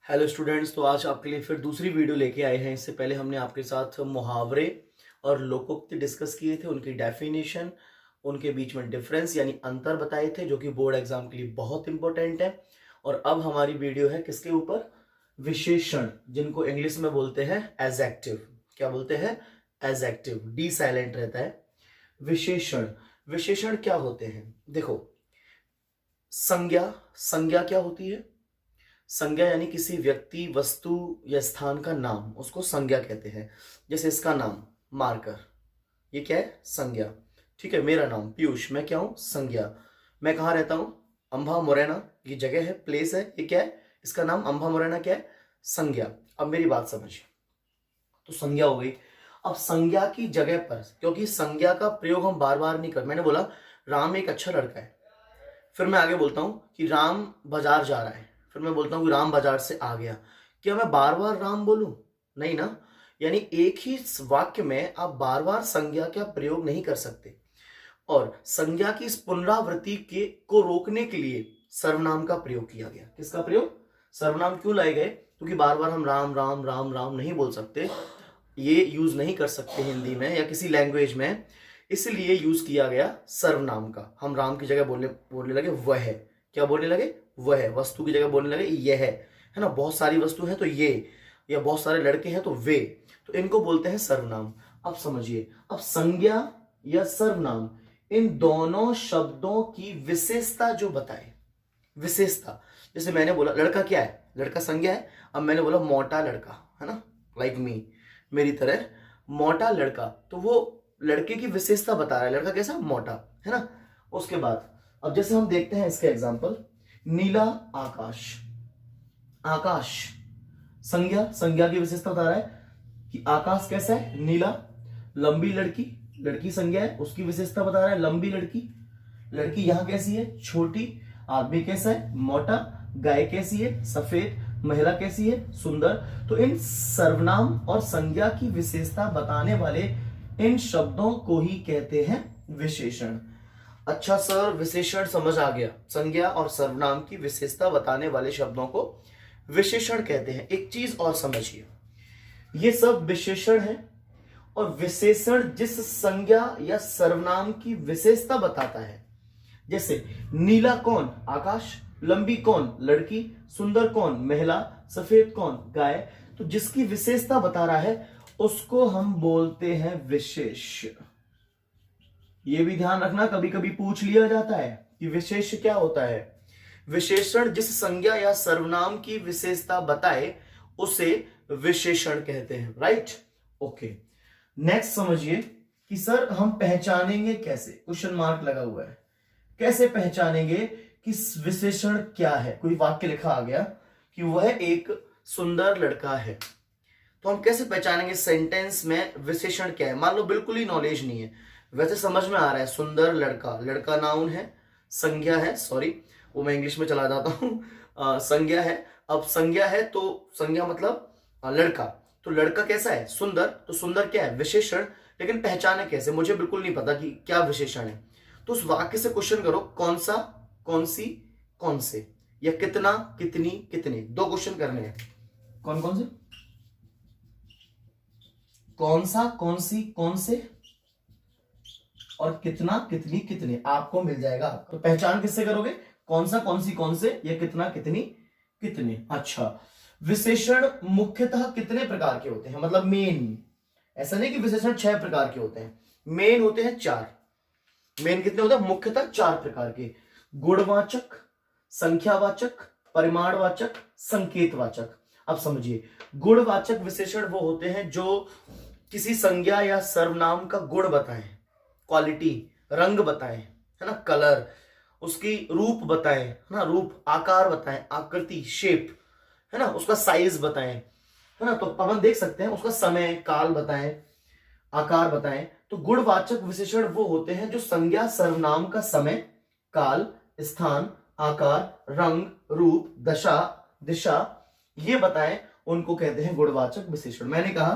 Hello students, तो आज आपके लिए फिर दूसरी वीडियो लेके आए हैं। इससे पहले हमने आपके साथ मुहावरे और लोकोक्ति डिस्कस किए थे, उनकी डेफिनेशन, उनके बीच में डिफरेंस यानी अंतर बताए थे, जो कि बोर्ड एग्जाम के लिए बहुत इंपॉर्टेंट है। और अब हमारी वीडियो है किसके ऊपर? विशेषण, जिनको इंग्लिश में बोलते हैं एडजेक्टिव। क्या बोलते हैं? एडजेक्टिव। डी साइलेंट रहता है। विशेषण, विशेषण क्या होते हैं? देखो, संज्ञा, संज्ञा क्या होती है? संज्ञा यानी किसी व्यक्ति, वस्तु या स्थान का नाम, उसको संज्ञा कहते हैं। जैसे इसका नाम मार्कर, ये क्या है? संज्ञा। ठीक है, मेरा नाम पीयूष, मैं क्या हूं? संज्ञा। मैं कहाँ रहता हूं? अंबा मोरैना, ये जगह है, प्लेस है, ये क्या है? इसका नाम अंबा मोरैना क्या है? संज्ञा। अब मेरी बात समझिए, तो संज्ञा हो गई। अब संज्ञा की जगह पर, क्योंकि संज्ञा का प्रयोग हम बार बार नहीं कर, मैंने बोला राम एक अच्छा लड़का है, फिर मैं आगे बोलता हूं कि राम बाजार जा रहा है, फिर मैं बोलता हूं कि राम बाजार से आ गया। क्या मैं बार बार राम बोलूं? नहीं ना। यानी एक ही वाक्य में आप बार बार संज्ञा का प्रयोग नहीं कर सकते। और संज्ञा की इस पुनरावृत्ति के को रोकने के लिए सर्वनाम का प्रयोग किया गया। किसका प्रयोग? सर्वनाम क्यों लाए गए? क्योंकि बार बार हम राम राम राम राम नहीं बोल सकते, ये यूज नहीं कर सकते हिंदी में या किसी लैंग्वेज में, इसलिए यूज किया गया सर्वनाम का। हम राम की जगह बोलने बोलने लगे वह। क्या बोलने लगे? वह। वस्तु की जगह बोलने लगे यह, है ना। बहुत सारी वस्तु है तो ये, या बहुत सारे लड़के हैं तो वे, तो इनको बोलते हैं सर्वनाम। अब समझिए, अब संज्ञा या सर्वनाम, इन दोनों शब्दों की विशेषता जो बताए, विशेषता। जैसे मैंने बोला लड़का क्या है? लड़का संज्ञा है। अब मैंने बोला मोटा लड़का, है ना, लाइक मी, मेरी तरह मोटा लड़का, तो वो लड़के की विशेषता बता रहा है, लड़का कैसा? मोटा, है ना। उसके बाद अब जैसे हम देखते हैं इसके एग्जांपल, नीला आकाश। आकाश संज्ञा, संज्ञा की विशेषता बता रहा है कि आकाश कैसा है? नीला। लंबी लड़की, लड़की संज्ञा है, उसकी विशेषता बता रहा है लंबी लड़की। लड़की यहां कैसी है? छोटी। आदमी कैसा है? मोटा। गाय कैसी है? सफेद। महिला कैसी है? सुंदर। तो इन सर्वनाम और संज्ञा की विशेषता बताने वाले इन शब्दों को ही कहते हैं विशेषण। अच्छा सर, विशेषण समझ आ गया। संज्ञा और सर्वनाम की विशेषता बताने वाले शब्दों को विशेषण कहते हैं। एक चीज और समझिए, ये सब विशेषण है, और विशेषण जिस संज्ञा या सर्वनाम की विशेषता बताता है, जैसे नीला कौन? आकाश। लंबी कौन? लड़की। सुंदर कौन? महिला। सफेद कौन? गाय। तो जिसकी विशेषता बता रहा है उसको हम बोलते हैं विशेष। ये भी ध्यान रखना, कभी कभी पूछ लिया जाता है कि विशेष क्या होता है। विशेषण जिस संज्ञा या सर्वनाम की विशेषता बताए उसे विशेषण कहते हैं। Right, okay. नेक्स्ट समझिए कि सर हम पहचानेंगे कैसे? क्वेश्चन मार्क लगा हुआ है। कैसे पहचानेंगे कि विशेषण क्या है? कोई वाक्य लिखा आ गया कि वह एक सुंदर लड़का है, तो हम कैसे पहचानेंगे सेंटेंस में विशेषण क्या है? मान लो बिल्कुल ही नॉलेज नहीं है, वैसे समझ में आ रहा है सुंदर लड़का, लड़का नाउन है, संज्ञा है, सॉरी वो मैं इंग्लिश में चला जाता हूं, संज्ञा है। अब संज्ञा है तो संज्ञा मतलब लड़का, तो लड़का कैसा है? सुंदर। तो सुंदर क्या है? विशेषण। लेकिन पहचाने कैसे? मुझे बिल्कुल नहीं पता कि क्या विशेषण है। तो उस वाक्य से क्वेश्चन करो, कौन सा, कौन सी, कौन से, या कितना, कितनी, कितने। दो क्वेश्चन करने हैं। कौन कौन से? कौन सा, कौन सी, कौन से, और कितना, कितनी, कितने। आपको मिल जाएगा। तो पहचान किससे करोगे? कौन सा, कौन सी, कौन से, या कितना, कितनी, कितने। अच्छा, विशेषण मुख्यतः कितने प्रकार के होते हैं? मतलब मेन, ऐसा नहीं कि विशेषण 6 प्रकार के होते हैं, मेन होते हैं 4। मेन कितने होते हैं? मुख्यतः 4 प्रकार के। गुणवाचक, संख्यावाचक, परिमाणवाचक, संकेतवाचक। अब समझिए, गुणवाचक विशेषण वो होते हैं जो किसी संज्ञा या सर्वनाम का गुण बताएं, क्वालिटी, रंग बताएं, है ना, कलर, उसकी रूप बताएं, है ना, रूप, आकार बताएं, आकृति, शेप, है ना, उसका साइज बताएं, है ना। तो अपन देख सकते हैं उसका समय काल बताएं, आकार बताएं। तो गुणवाचक विशेषण वो होते हैं जो संज्ञा सर्वनाम का समय, काल, स्थान, आकार, रंग, रूप, दशा, दिशा ये बताएं, उनको कहते हैं गुणवाचक विशेषण। मैंने कहा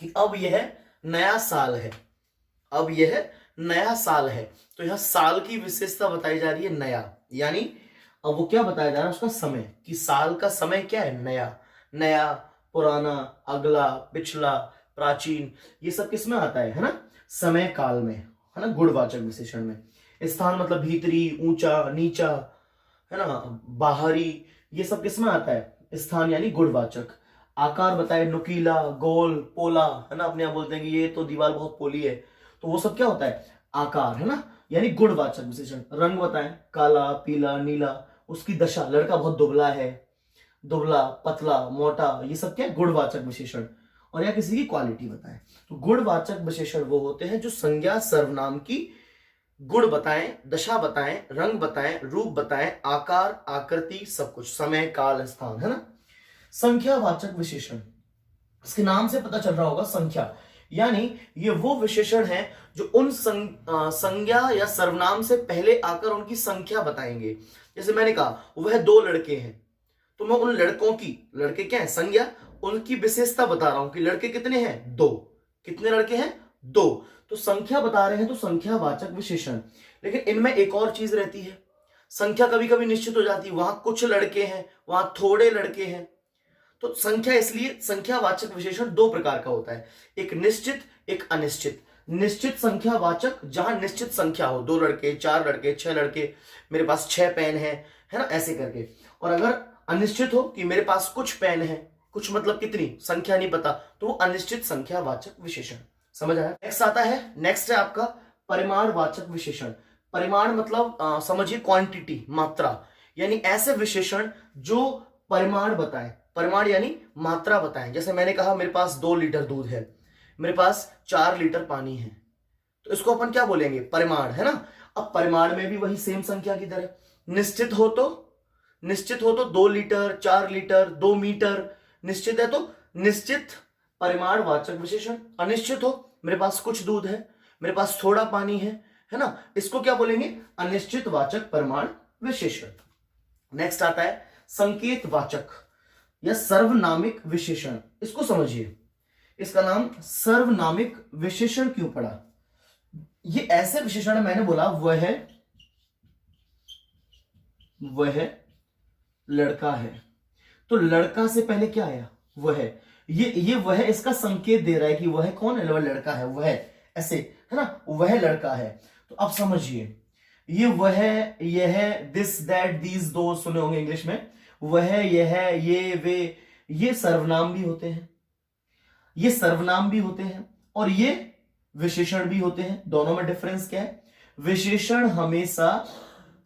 कि अब यह नया साल है, अब यह नया साल है, तो यहां साल की विशेषता बताई जा रही है नया, यानी अब वो क्या बताया जा रहा है, उसका समय, कि साल का समय क्या है, नया, नया, पुराना, अगला, पिछला, प्राचीन, ये सब किस में आता है ना, समय काल में, है ना, गुणवाचक विशेषण में। स्थान मतलब भीतरी, ऊंचा, नीचा, है ना, बाहरी, ये सब किस में आता है, स्थान यानी गुणवाचक। आकार बताए, नुकीला, गोल, पोला, है ना, अपने आप बोलते हैं कि ये तो दीवार बहुत पोली है, तो वो सब क्या होता है, आकार, है ना, यानी गुणवाचक विशेषण। रंग बताएं, काला, पीला, नीला, उसकी दशा, लड़का बहुत दुबला है, दुबला, पतला, मोटा, ये सब क्या है, गुणवाचक विशेषण। और या किसी की क्वालिटी बताएं। तो गुणवाचक विशेषण वो होते हैं जो संज्ञा सर्वनाम की गुण बताएं, दशा बताएं, रंग बताएं, रूप बताएं, आकार, आकृति, सब कुछ, समय, काल, स्थान, है ना। संख्यावाचक विशेषण, इसके नाम से पता चल रहा होगा, संख्या, यानी ये वो विशेषण है जो उन संज्ञा या सर्वनाम से पहले आकर उनकी संख्या बताएंगे। जैसे मैंने कहा वह दो लड़के हैं, तो मैं उन लड़कों की, लड़के क्या है, संज्ञा, उनकी विशेषता बता रहा हूं कि लड़के कितने हैं, दो, कितने लड़के हैं, दो, तो संख्या बता रहे हैं, तो संख्यावाचक विशेषण। लेकिन इनमें एक और चीज रहती है, संख्या कभी कभी निश्चित हो जाती है, वहां कुछ लड़के हैं, वहां थोड़े लड़के हैं, तो संख्या, इसलिए संख्यावाचक विशेषण दो प्रकार का होता है, एक निश्चित, एक अनिश्चित। निश्चित संख्यावाचक, जहां निश्चित संख्या हो, दो लड़के, चार लड़के, छह लड़के, मेरे पास 6 पेन है ना, ऐसे करके। और अगर अनिश्चित हो कि मेरे पास कुछ पेन है, कुछ मतलब कितनी, संख्या नहीं पता, तो वो अनिश्चित संख्यावाचक विशेषण। समझ आया। नेक्स्ट आता है, नेक्स्ट है आपका परिमाणवाचक विशेषण। परिमाण मतलब समझिए क्वांटिटी, मात्रा, यानी ऐसे विशेषण जो परिमाण बताएं, परिमाण यानी मात्रा बताएं। जैसे मैंने कहा मेरे पास 2 लीटर दूध है, मेरे पास 4 लीटर पानी है, तो इसको अपन क्या बोलेंगे, परिमाण, है ना। अब परिमाण में भी वही सेम संख्या की तरह, निश्चित हो तो 2 लीटर, 4 लीटर, 2 मीटर, निश्चित है तो निश्चित परिमाणवाचक विशेषण। अनिश्चित हो, मेरे पास कुछ दूध है, मेरे पास थोड़ा पानी है ना, इसको क्या बोलेंगे, अनिश्चितवाचक परिमाण विशेषण। नेक्स्ट आता है संकेतवाचक या सर्वनामिक विशेषण। इसको समझिए, इसका नाम सर्वनामिक विशेषण क्यों पड़ा। ये ऐसे विशेषण, मैंने बोला वह लड़का है, तो लड़का से पहले क्या आया, वह, ये वह इसका संकेत दे रहा है कि वह कौन है, वह लड़का है, वह, ऐसे, है ना, वह लड़का है। तो अब समझिए, ये वह, यह, दिस, दैट, दीज, दो सुने होंगे इंग्लिश में, वह, यह, ये, वे, ये सर्वनाम भी होते हैं, ये सर्वनाम भी होते हैं और ये विशेषण भी होते हैं। दोनों में डिफरेंस क्या है, विशेषण हमेशा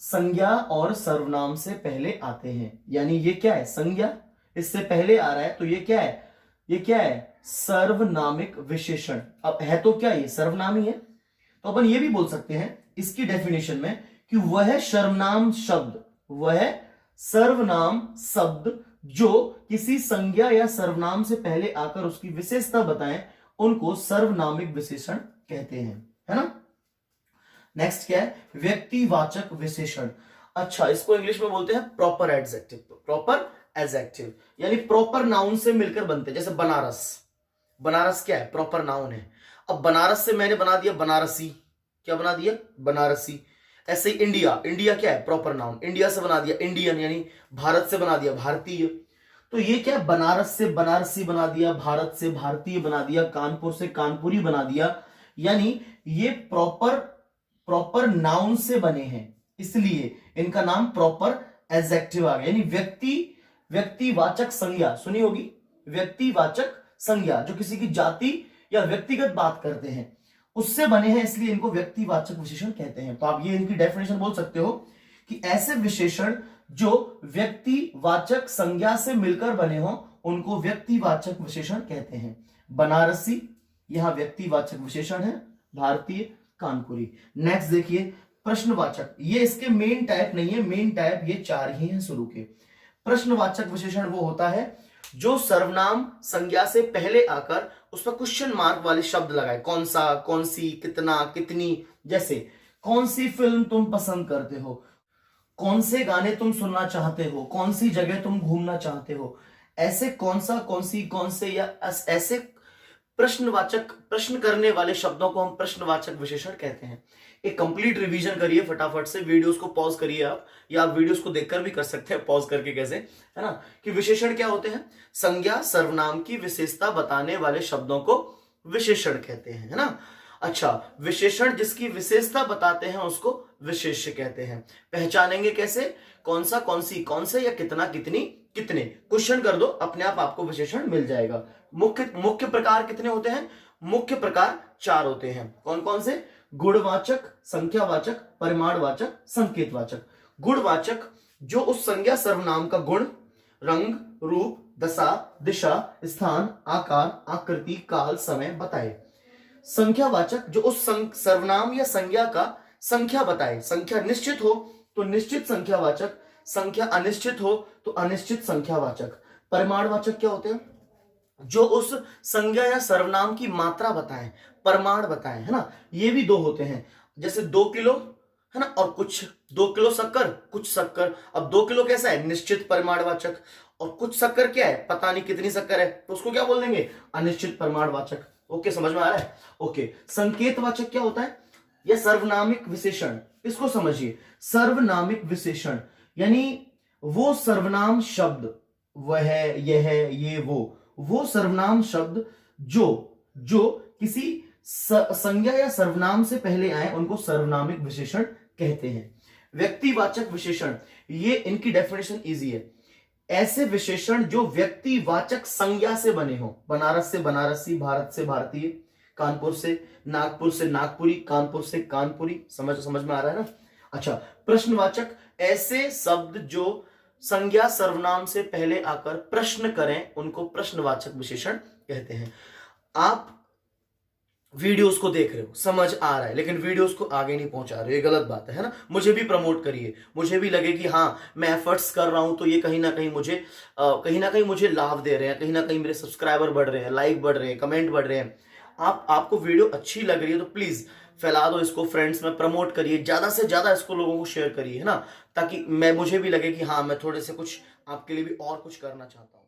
संज्ञा और सर्वनाम से पहले आते हैं, यानी ये क्या है, संज्ञा इससे पहले आ रहा है, तो ये क्या है, सर्वनामिक विशेषण। अब है तो क्या, ये सर्वनाम ही है, तो अपन ये भी बोल सकते हैं इसकी डेफिनेशन में कि वह सर्वनाम शब्द जो किसी संज्ञा या सर्वनाम से पहले आकर उसकी विशेषता बताएं, उनको सर्वनामिक विशेषण कहते हैं, है ना। नेक्स्ट क्या है, व्यक्तिवाचक विशेषण। अच्छा, इसको इंग्लिश में बोलते हैं प्रॉपर एडजेक्टिव। प्रॉपर एडजेक्टिव यानी प्रॉपर नाउन से मिलकर बनते हैं। जैसे बनारस क्या है, प्रॉपर नाउन है। अब बनारस से मैंने बना दिया बनारसी, क्या बना दिया, बनारसी। ऐसे ही इंडिया क्या है, प्रॉपर नाउन, इंडिया से बना दिया इंडियन, यानी भारत से बना दिया भारतीय। तो ये क्या है, बनारस से बनारसी बना दिया, भारत से भारतीय बना दिया, कानपुर से कानपुरी बना दिया, यानी ये प्रॉपर नाउन से बने हैं, इसलिए इनका नाम प्रॉपर एडजेक्टिव आ गया। यानी व्यक्तिवाचक संज्ञा सुनी होगी, व्यक्तिवाचक संज्ञा जो किसी की जाति या व्यक्तिगत बात करते हैं उससे बने हैं, इसलिए इनको व्यक्तिवाचक विशेषण कहते हैं। तो आप ये इनकी डेफिनेशन बोल सकते हो कि ऐसे विशेषण जो व्यक्तिवाचक संज्ञा से मिलकर बने हो उनको व्यक्तिवाचक विशेषण कहते हैं। बनारसी यहां व्यक्तिवाचक विशेषण है, भारतीय, कानपुरी। नेक्स्ट देखिए प्रश्नवाचक, ये इसके मेन टाइप नहीं है, मेन टाइप ये 4 ही हैं शुरू के। प्रश्नवाचक विशेषण वो होता है जो सर्वनाम संज्ञा से पहले आकर उस पर क्वेश्चन मार्क वाले शब्द लगाए, कौन सा, कौन सी, कितना, कितनी। जैसे कौन सी फिल्म तुम पसंद करते हो, कौन से गाने तुम सुनना चाहते हो, कौन सी जगह तुम घूमना चाहते हो, ऐसे कौन सा, कौन सी, कौन से, या ऐसे प्रश्नवाचक, प्रश्न करने वाले शब्दों को हम प्रश्नवाचक विशेषण कहते हैं। एक कंप्लीट रिवीजन करिए फटाफट से, वीडियोस को पॉज करिए आप, या आप वीडियोस को देखकर भी कर सकते हैं पॉज करके, कैसे, है ना, कि विशेषण क्या होते हैं? संज्ञा सर्वनाम की विशेषता बताने वाले शब्दों को विशेषण कहते हैं, है ना। अच्छा, विशेषण जिसकी विशेषता बताते हैं उसको विशेष्य कहते हैं। पहचानेंगे कैसे? कौन सा, कौन सी, कौन से, या कितना, कितनी, कितने। क्वेश्चन कर दो, अपने आप आपको विशेषण मिल जाएगा। मुख्य प्रकार कितने होते हैं? मुख्य प्रकार 4 होते हैं। कौन कौन से? गुणवाचक, संख्यावाचक, परिमाणवाचक, संकेतवाचक। गुणवाचक जो उस संज्ञा सर्वनाम का गुण, रंग, रूप, दशा, दिशा, स्थान, आकार, आकृति, काल, समय बताए। संख्यावाचक जो उस सर्वनाम या संज्ञा का संख्या बताए। संख्या निश्चित हो तो निश्चित संख्यावाचक, संख्या अनिश्चित हो तो अनिश्चित संख्यावाचक। परिमाणवाचक क्या होते हैं? जो उस संज्ञा या सर्वनाम की मात्रा बताएं, परिमाण बताएं, है ना। ये भी 2 होते हैं, जैसे 2 किलो, है ना, और कुछ 2 किलो शक्कर, कुछ शक्कर। अब 2 किलो कैसा है? निश्चित परिमाणवाचक। और कुछ शक्कर क्या है? पता नहीं कितनी शक्कर है, तो उसको क्या बोल देंगे? अनिश्चित परिमाणवाचक। ओके, समझ में आ रहा है? ओके, संकेतवाचक क्या होता है? या सर्वनामिक विशेषण, इसको समझिए। सर्वनामिक विशेषण यानी वो सर्वनाम शब्द, वह, यह, ये, वो सर्वनाम शब्द जो किसी संज्ञा या सर्वनाम से पहले आए उनको सर्वनामिक विशेषण कहते हैं। व्यक्तिवाचक विशेषण, ये इनकी डेफिनेशन इजी है। ऐसे विशेषण जो व्यक्तिवाचक संज्ञा से बने हो। बनारस से बनारसी, भारत से भारतीय, कानपुर से नागपुरी, कानपुर से कानपुरी। समझ में आ रहा है ना। अच्छा, प्रश्नवाचक, ऐसे शब्द जो संज्ञा सर्वनाम से पहले आकर प्रश्न करें उनको प्रश्नवाचक विशेषण कहते हैं। आप वीडियोस को देख रहे हो, समझ आ रहा है, लेकिन वीडियोस को आगे नहीं पहुंचा रहे हो, ये गलत बात है ना। मुझे भी प्रमोट करिए, मुझे भी लगे कि हाँ मैं एफर्ट्स कर रहा हूं, तो ये कहीं ना कहीं मुझे लाभ दे रहे हैं, कहीं ना कहीं मेरे सब्सक्राइबर बढ़ रहे हैं, लाइक बढ़ रहे हैं, कमेंट बढ़ रहे हैं। आपको वीडियो अच्छी लग रही है तो प्लीज फैला दो इसको, फ्रेंड्स में प्रमोट करिए, ज्यादा से ज्यादा इसको लोगों को शेयर करिए, है ना, ताकि मुझे भी लगे कि हाँ मैं थोड़े से कुछ आपके लिए भी और कुछ करना चाहता हूँ।